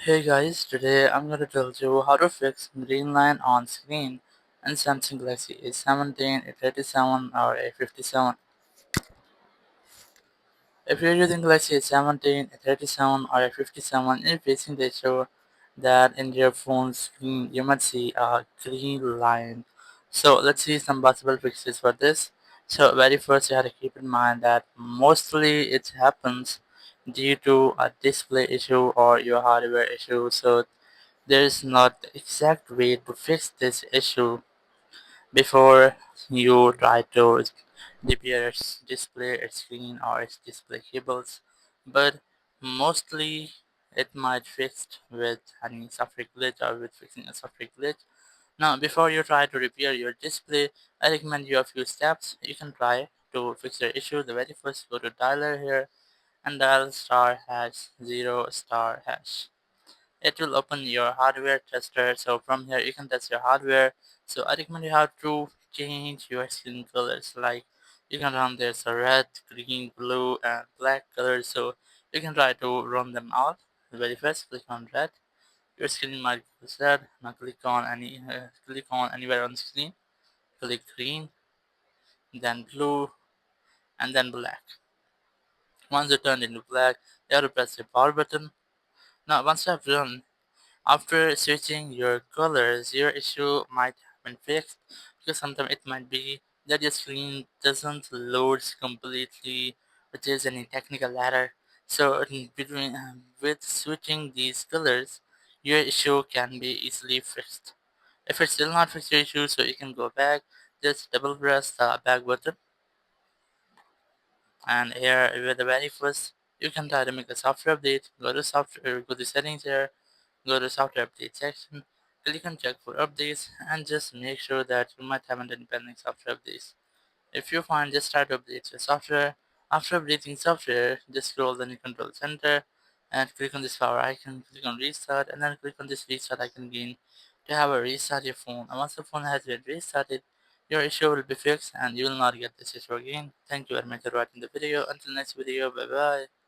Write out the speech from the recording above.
Hey guys, today I'm going to tell you how to fix green line on screen in Samsung Galaxy A17, A37 or A57. If you're using Galaxy A17, A37 or A57, you're facing the issue that in your phone screen you might see a green line. So let's see some possible fixes for this. So very first you have to keep in mind that mostly it happens due to a display issue or your hardware issue. So there is not the exact way to fix this issue before you try to repair its display, its screen, or its display cables, but mostly it might fixed with any software glitch or with fixing a software glitch. Now, before you try to repair your display, I recommend you a few steps you can try to fix your issue. The very first, go to dialer here and dial star hash 0 star hash. It will open your hardware tester. So from here you can test your hardware. So I recommend you have to change your screen colors, like you can run this red, green, blue and black colors. So you can try to run them all. Very first click on red, your screen might go red. Now click on anywhere on the screen, click green, then blue and then black. Once it turned into black, you have to press the power button. Now once you have run, after switching your colors, your issue might have been fixed, because sometimes it might be that your screen doesn't load completely, which is any technical error. So with switching these colors, your issue can be easily fixed. If it's still not fixed your issue, so you can go back, just double press the back button, and here with the very first, you can try to make a software update. Go to settings here, go to software update section, click on check for updates, and just make sure that you might have an pending software updates. If you find, just start to update your software. After updating software, just scroll down the control center and click on this power icon, click on restart, and then click on this restart icon again to have a restart your phone. And once the phone has been restarted, your issue will be fixed and you will not get this issue again. Thank you very much for watching the video. Until next video, bye bye.